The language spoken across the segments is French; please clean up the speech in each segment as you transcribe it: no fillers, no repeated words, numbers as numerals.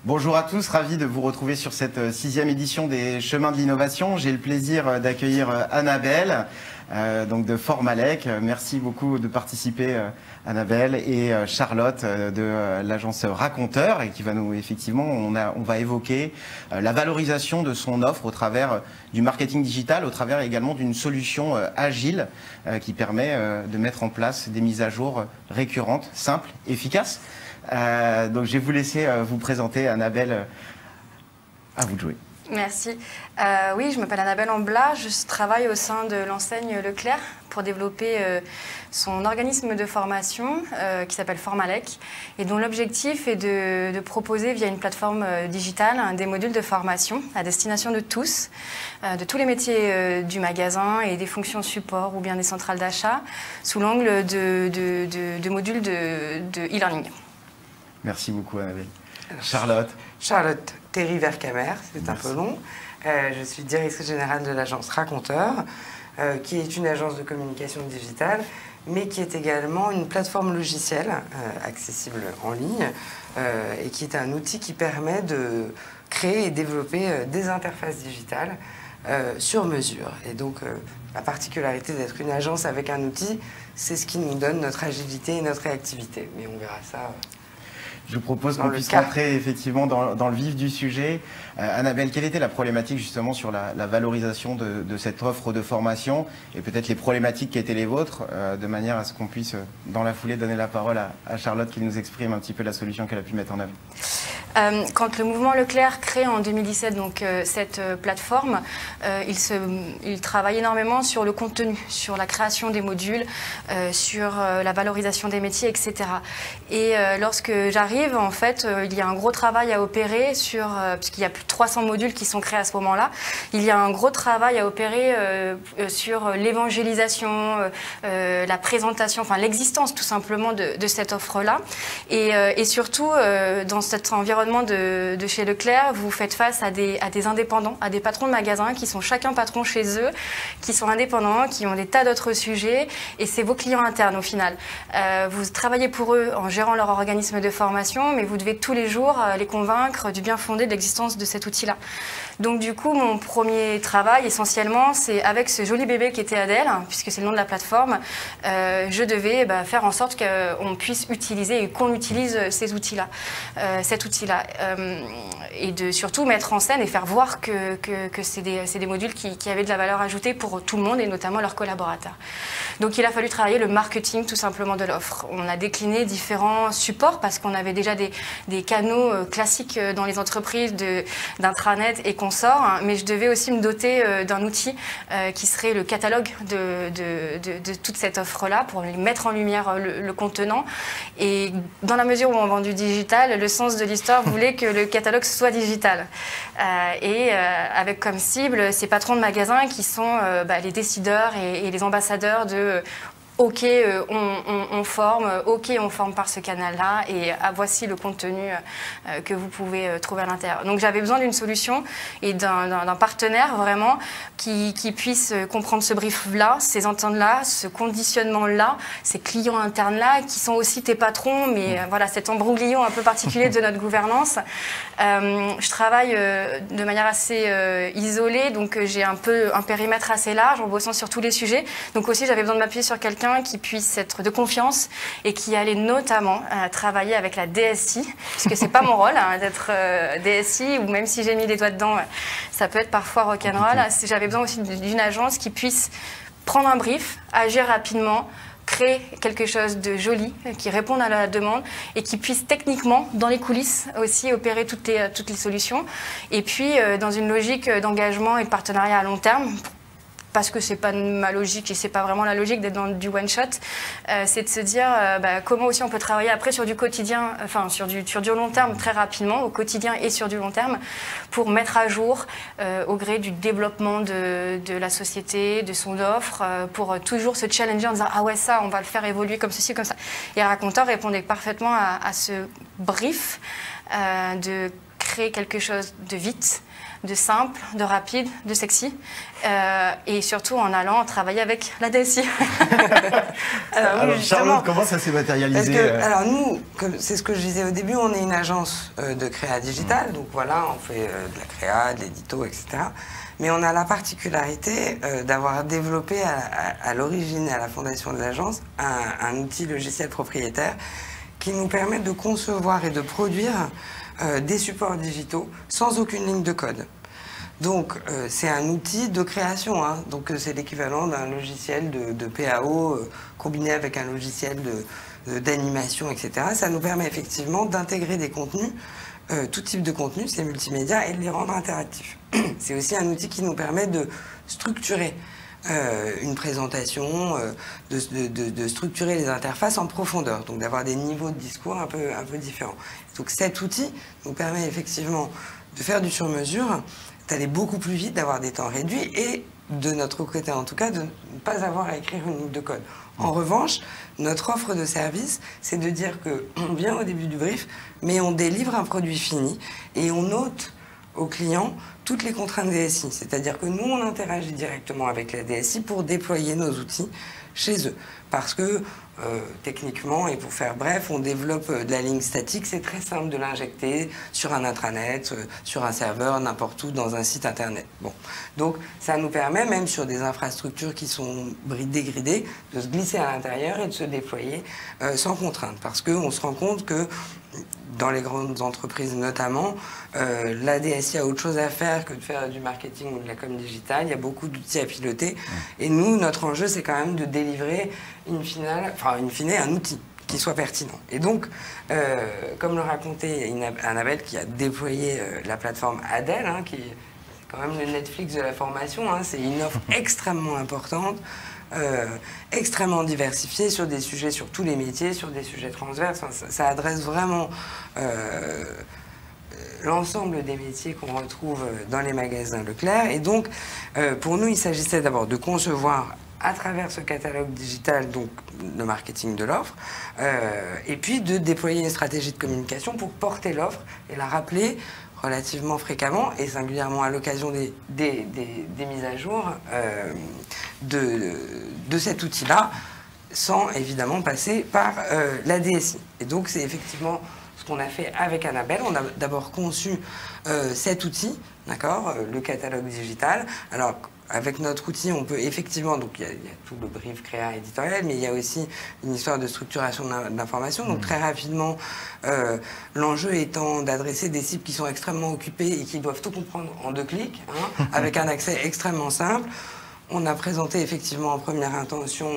Bonjour à tous, ravi de vous retrouver sur cette 6e édition des Chemins de l'innovation. J'ai le plaisir d'accueillir Annabelle, donc de Formalec. Merci beaucoup de participer, Annabelle, et Charlotte de l'agence Raconteur, et qui va nous, effectivement, on va évoquer la valorisation de son offre au travers du marketing digital, au travers également d'une solution agile qui permet de mettre en place des mises à jour récurrentes, simples, efficaces. Donc je vais vous laisser vous présenter, Annabelle. À vous de jouer. Merci. Oui, je m'appelle Annabelle Amblat, je travaille au sein de l'enseigne Leclerc pour développer son organisme de formation qui s'appelle Formalec et dont l'objectif est de proposer via une plateforme digitale des modules de formation à destination de tous les métiers du magasin et des fonctions support ou bien des centrales d'achat sous l'angle de modules de e-learning. Merci beaucoup, Annabelle. Charlotte. Charlotte Théry-Vercamer, c'est un peu long. Je suis directrice générale de l'agence Raconteur, qui est une agence de communication digitale, mais qui est également une plateforme logicielle accessible en ligne et qui est un outil qui permet de créer et développer des interfaces digitales sur mesure. Et donc, la particularité d'être une agence avec un outil, c'est ce qui nous donne notre agilité et notre réactivité. Mais on verra ça. Je vous propose qu'on puisse rentrer effectivement dans le vif du sujet. Annabelle, quelle était la problématique justement sur la valorisation de cette offre de formation et peut-être les problématiques qui étaient les vôtres, de manière à ce qu'on puisse, dans la foulée, donner la parole à Charlotte qui nous exprime un petit peu la solution qu'elle a pu mettre en œuvre. Quand le mouvement Leclerc crée en 2017 donc, cette plateforme, il travaille énormément sur le contenu, sur la création des modules, sur la valorisation des métiers, etc. Et lorsque j'arrive, en fait, il y a un gros travail à opérer puisqu'il y a plus de 300 modules qui sont créés à ce moment-là, il y a un gros travail à opérer sur l'évangélisation, la présentation, enfin l'existence tout simplement de cette offre-là. Et surtout, dans cet environnement de chez Leclerc, vous faites face à des indépendants, à des patrons de magasins qui sont chacun patron chez eux, qui sont indépendants, qui ont des tas d'autres sujets, et c'est vos clients internes au final. Vous travaillez pour eux en gérant leur organisme de formation, mais vous devez tous les jours les convaincre du bien fondé de l'existence de cet outil-là. Donc du coup, mon premier travail, essentiellement, c'est avec ce joli bébé qui était Adèle, puisque c'est le nom de la plateforme, je devais faire en sorte qu'on puisse utiliser et qu'on utilise ces outils-là, cet outil-là. Et de surtout mettre en scène et faire voir que c'est des modules qui avaient de la valeur ajoutée pour tout le monde et notamment leurs collaborateurs. Donc il a fallu travailler le marketing tout simplement de l'offre. On a décliné différents supports parce qu'on avait déjà des canaux classiques dans les entreprises d'intranet et consorts, hein, mais je devais aussi me doter d'un outil qui serait le catalogue de toute cette offre-là pour mettre en lumière le contenant. Et dans la mesure où on vend du digital, le sens de l'histoire voulait que le catalogue soit digital. Avec comme cible ces patrons de magasins qui sont les décideurs et les ambassadeurs de OK, on forme, OK, on forme par ce canal-là et voici le contenu que vous pouvez trouver à l'intérieur. Donc j'avais besoin d'une solution et d'un partenaire vraiment qui puisse comprendre ce brief-là, ces ententes-là, ce conditionnement-là, ces clients internes-là qui sont aussi tes patrons, mais voilà, cet embrouillon un peu particulier de notre gouvernance. Je travaille de manière assez isolée, donc j'ai un périmètre assez large en bossant sur tous les sujets. Donc aussi j'avais besoin de m'appuyer sur quelqu'un qui puisse être de confiance et qui allait notamment travailler avec la DSI, puisque c'est pas mon rôle d'être DSI, ou même si j'ai mis les doigts dedans, ça peut être parfois rock'n'roll. J'avais besoin aussi d'une agence qui puisse prendre un brief, agir rapidement, créer quelque chose de joli, qui réponde à la demande et qui puisse techniquement, dans les coulisses aussi, opérer toutes les solutions. Et puis, dans une logique d'engagement et de partenariat à long terme, parce que c'est pas ma logique et c'est pas vraiment la logique d'être dans du one shot, c'est de se dire comment aussi on peut travailler après sur du quotidien, enfin sur du long terme très rapidement, au quotidien et sur du long terme, pour mettre à jour au gré du développement de la société, de son offre, pour toujours se challenger en disant ah ouais ça on va le faire évoluer comme ceci, comme ça. Et Raconteur répondait parfaitement à ce brief de créer quelque chose de vite, de simple, de rapide, de sexy, et surtout en allant travailler avec la DSI. Alors Charlotte, comment ça s'est matérialisé? Alors nous, c'est ce que je disais au début, on est une agence de créa digital, donc voilà, on fait de la créa, de l'édito, etc. Mais on a la particularité d'avoir développé à l'origine et à la fondation de l'agence un outil logiciel propriétaire qui nous permet de concevoir et de produire des supports digitaux sans aucune ligne de code. Donc c'est un outil de création, hein. Donc c'est l'équivalent d'un logiciel de PAO combiné avec un logiciel d'animation, etc. Ça nous permet effectivement d'intégrer des contenus, tout type de contenu, c'est multimédia, et de les rendre interactifs. C'est aussi un outil qui nous permet de structurer une présentation, de structurer les interfaces en profondeur, donc d'avoir des niveaux de discours un peu différents. Donc cet outil nous permet effectivement de faire du sur-mesure, d'aller beaucoup plus vite, d'avoir des temps réduits et, de notre côté en tout cas, de ne pas avoir à écrire une ligne de code. En revanche, notre offre de service, c'est de dire qu'on vient au début du brief, mais on délivre un produit fini et on ôte aux clients toutes les contraintes DSI. C'est-à-dire que nous, on interagit directement avec la DSI pour déployer nos outils chez eux. Parce que, techniquement, et pour faire bref, on développe de la ligne statique. C'est très simple de l'injecter sur un intranet, sur un serveur, n'importe où, dans un site internet. Bon. Donc, ça nous permet, même sur des infrastructures qui sont dégridées, de se glisser à l'intérieur et de se déployer sans contrainte. Parce qu'on se rend compte que dans les grandes entreprises notamment, la DSI a autre chose à faire que de faire du marketing ou de la com digitale. Il y a beaucoup d'outils à piloter. Et nous, notre enjeu, c'est quand même de délivrer in fine, un outil qui soit pertinent. Et donc, comme le racontait Annabelle, qui a déployé la plateforme Adèle, hein, qui est quand même le Netflix de la formation, hein, c'est une offre extrêmement importante, extrêmement diversifiée sur des sujets, sur tous les métiers, sur des sujets transverses. Enfin, ça adresse vraiment l'ensemble des métiers qu'on retrouve dans les magasins Leclerc. Et donc, pour nous, il s'agissait d'abord de concevoir à travers ce catalogue digital, donc le marketing de l'offre, et puis de déployer une stratégie de communication pour porter l'offre et la rappeler relativement fréquemment, et singulièrement à l'occasion des mises à jour de cet outil-là, sans évidemment passer par la DSI. Et donc c'est effectivement ce qu'on a fait avec Annabelle. On a d'abord conçu cet outil, d'accord, le catalogue digital. Alors, avec notre outil, on peut effectivement, donc il y a tout le brief créa éditorial, mais il y a aussi une histoire de structuration d'information. Donc très rapidement, l'enjeu étant d'adresser des cibles qui sont extrêmement occupées et qui doivent tout comprendre en 2 clics, hein, avec un accès extrêmement simple. On a présenté effectivement en première intention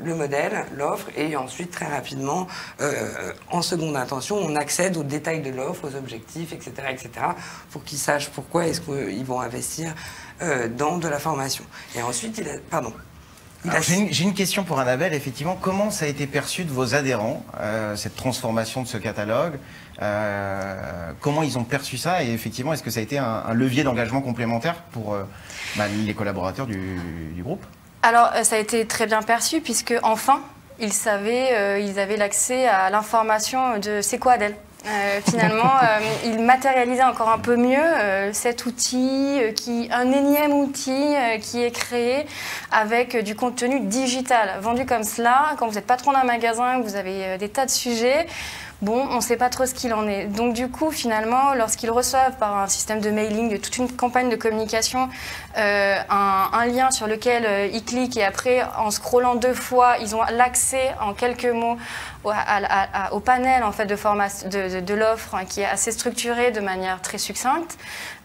le modèle, l'offre, et ensuite très rapidement, en seconde intention, on accède aux détails de l'offre, aux objectifs, etc., pour qu'ils sachent pourquoi est-ce qu'ils vont investir dans de la formation. Et ensuite, j'ai une question pour Annabelle. Effectivement, comment ça a été perçu de vos adhérents, cette transformation de ce catalogue? Comment ils ont perçu ça? Et effectivement, est-ce que ça a été un levier d'engagement complémentaire pour les collaborateurs du groupe? Alors, ça a été très bien perçu, puisque enfin, ils avaient l'accès à l'information de c'est quoi Adèle. Finalement, il matérialisait encore un peu mieux cet outil, un énième outil qui est créé avec du contenu digital. Vendu comme cela, quand vous êtes patron d'un magasin, vous avez des tas de sujets, bon, on ne sait pas trop ce qu'il en est. Donc du coup, finalement, lorsqu'ils reçoivent par un système de mailing, de toute une campagne de communication, un lien sur lequel ils cliquent, et après, en scrollant 2 fois, ils ont l'accès en quelques mots au panel en fait, de l'offre, hein, qui est assez structuré de manière très succincte.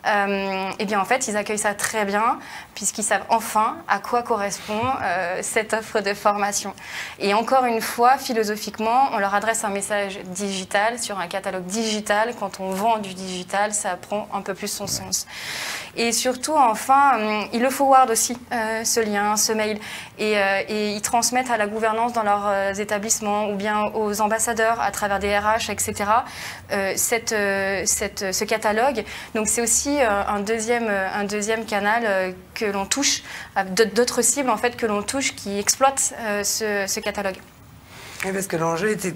Et bien en fait, ils accueillent ça très bien, puisqu'ils savent enfin à quoi correspond cette offre de formation. Et encore une fois, philosophiquement, on leur adresse un message digital sur un catalogue digital. Quand on vend du digital, ça prend un peu plus son sens. Et surtout, enfin, ils le forwardent aussi, ce lien, ce mail. Et ils transmettent à la gouvernance dans leurs établissements, ou bien aux ambassadeurs à travers des RH, etc., ce catalogue. Donc c'est aussi un deuxième canal que l'on touche, d'autres cibles en fait que l'on touche qui exploitent ce catalogue. Oui, parce que l'enjeu était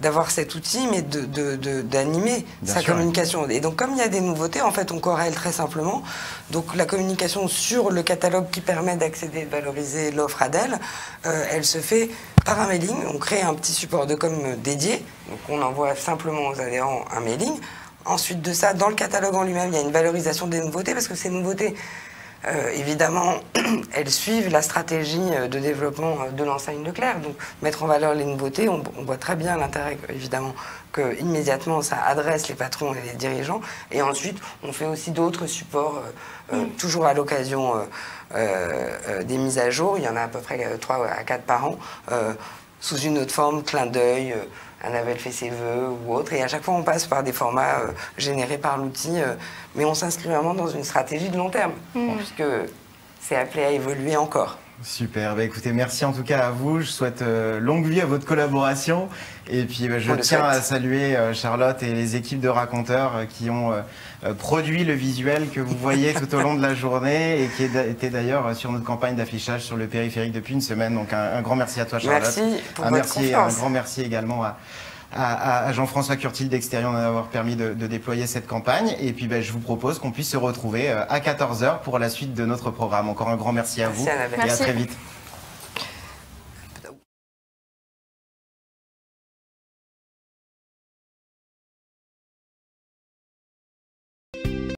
d'avoir cet outil, mais d'animer sa communication. Et donc, comme il y a des nouveautés, en fait, on corrèle très simplement. Donc, la communication sur le catalogue qui permet d'accéder, de valoriser l'offre Adèle, elle se fait par un mailing. On crée un petit support de com dédié. Donc, on envoie simplement aux adhérents un mailing. Ensuite de ça, dans le catalogue en lui-même, il y a une valorisation des nouveautés, parce que ces nouveautés, évidemment, elles suivent la stratégie de développement de l'enseigne Leclerc. Donc, mettre en valeur les nouveautés, on voit très bien l'intérêt, évidemment, que immédiatement ça adresse les patrons et les dirigeants. Et ensuite, on fait aussi d'autres supports, toujours à l'occasion des mises à jour. Il y en a à peu près 3 à 4 par an, sous une autre forme, clin d'œil. Annabelle fait ses vœux ou autre. Et à chaque fois, on passe par des formats générés par l'outil. Mais on s'inscrit vraiment dans une stratégie de long terme, puisque c'est appelé à évoluer encore. Super. Bah, écoutez, merci en tout cas à vous. Je souhaite longue vie à votre collaboration. Et puis, je tiens à saluer Charlotte et les équipes de raconteurs qui ont produit le visuel que vous voyez tout au long de la journée et qui était d'ailleurs sur notre campagne d'affichage sur le périphérique depuis une semaine. Donc, un grand merci à toi, Charlotte. Merci pour votre confiance. Un grand merci également à Jean-François Curtil d'Extérieur d'avoir permis de déployer cette campagne. Et puis, je vous propose qu'on puisse se retrouver à 14 h pour la suite de notre programme. Encore un grand merci à vous. Merci, Annabelle. Et à très vite.